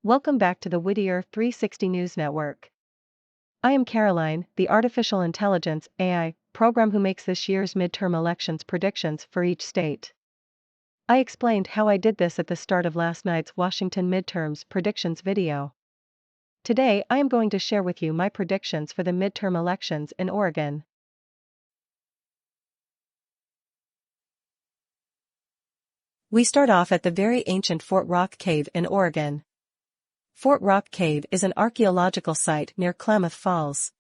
Welcome back to the Whittier 360 News Network. I am Caroline, the artificial intelligence AI program who makes this year's midterm elections predictions for each state. I explained how I did this at the start of last night's Washington midterms predictions video. Today I am going to share with you my predictions for the midterm elections in Oregon. We start off at the very ancient Fort Rock Cave in Oregon. Fort Rock Cave is an archaeological site near Klamath Falls.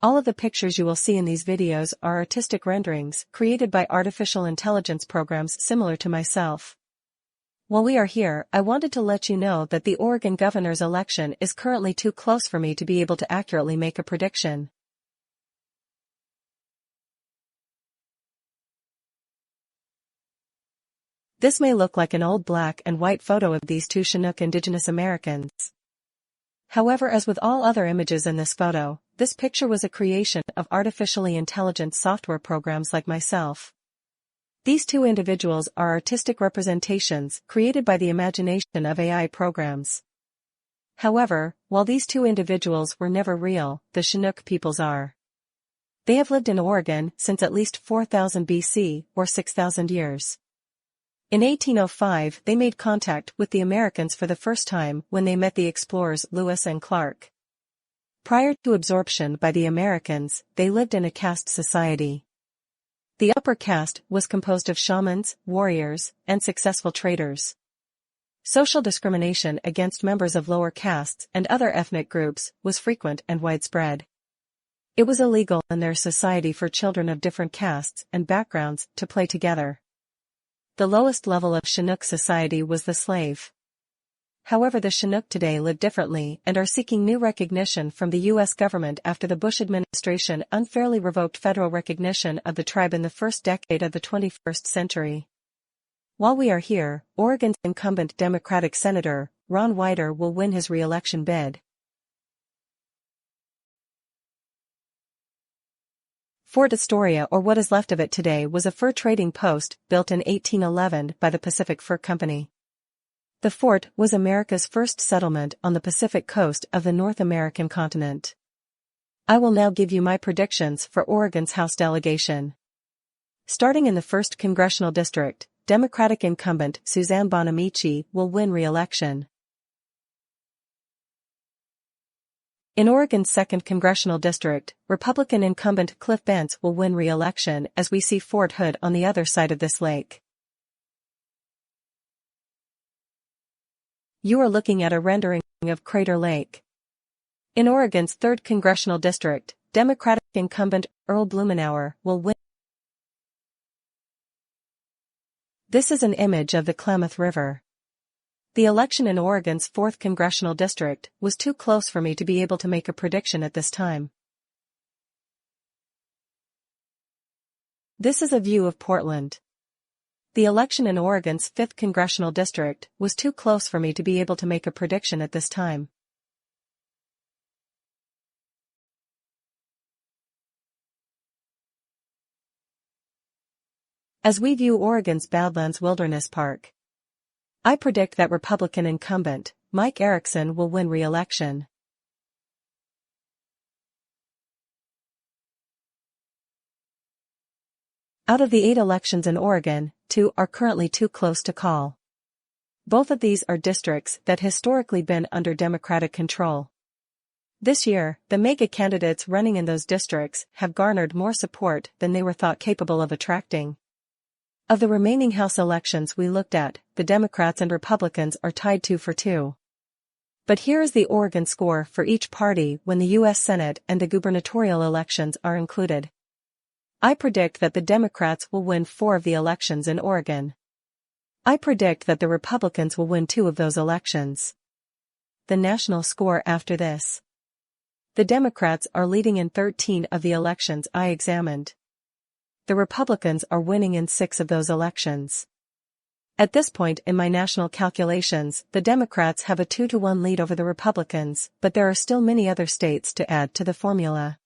All of the pictures you will see in these videos are artistic renderings created by artificial intelligence programs similar to myself. While we are here, I wanted to let you know that the Oregon governor's election is currently too close for me to be able to accurately make a prediction. This may look like an old black and white photo of these two Chinook Indigenous Americans. However, as with all other images in this photo, this picture was a creation of artificially intelligent software programs like myself. These two individuals are artistic representations created by the imagination of AI programs. However, while these two individuals were never real, the Chinook peoples are. They have lived in Oregon since at least 4000 BC, or 6,000 years. In 1805 they made contact with the Americans for the first time when they met the explorers Lewis and Clark. Prior to absorption by the Americans, they lived in a caste society. The upper caste was composed of shamans, warriors, and successful traders. Social discrimination against members of lower castes and other ethnic groups was frequent and widespread. It was illegal in their society for children of different castes and backgrounds to play together. The lowest level of Chinook society was the slave. However, the Chinook today live differently and are seeking new recognition from the U.S. government after the Bush administration unfairly revoked federal recognition of the tribe in the first decade of the 21st century. While we are here, Oregon's incumbent Democratic Senator, Ron Whittier, will win his re-election bid. Fort Astoria, or what is left of it today, was a fur trading post built in 1811 by the Pacific Fur Company. The fort was America's first settlement on the Pacific coast of the North American continent. I will now give you my predictions for Oregon's House delegation. Starting in the 1st Congressional District, Democratic incumbent Suzanne Bonamici will win re-election. In Oregon's 2nd Congressional District, Republican incumbent Cliff Bentz will win re-election as we see Fort Hood on the other side of this lake. You are looking at a rendering of Crater Lake. In Oregon's 3rd Congressional District, Democratic incumbent Earl Blumenauer will win. This is an image of the Klamath River. The election in Oregon's 4th Congressional District was too close for me to be able to make a prediction at this time. This is a view of Portland. The election in Oregon's 5th Congressional District was too close for me to be able to make a prediction at this time. As we view Oregon's Badlands Wilderness Park, I predict that Republican incumbent Mike Erickson will win re-election. Out of the 8 elections in Oregon, 2 are currently too close to call. Both of these are districts that historically been under Democratic control. This year, the mega candidates running in those districts have garnered more support than they were thought capable of attracting. Of the remaining House elections we looked at, the Democrats and Republicans are tied 2 for 2. But here is the Oregon score for each party when the U.S. Senate and the gubernatorial elections are included. I predict that the Democrats will win 4 of the elections in Oregon. I predict that the Republicans will win 2 of those elections. The national score after this. The Democrats are leading in 13 of the elections I examined. The Republicans are winning in 6 of those elections. At this point in my national calculations, the Democrats have a 2-to-1 lead over the Republicans, but there are still many other states to add to the formula.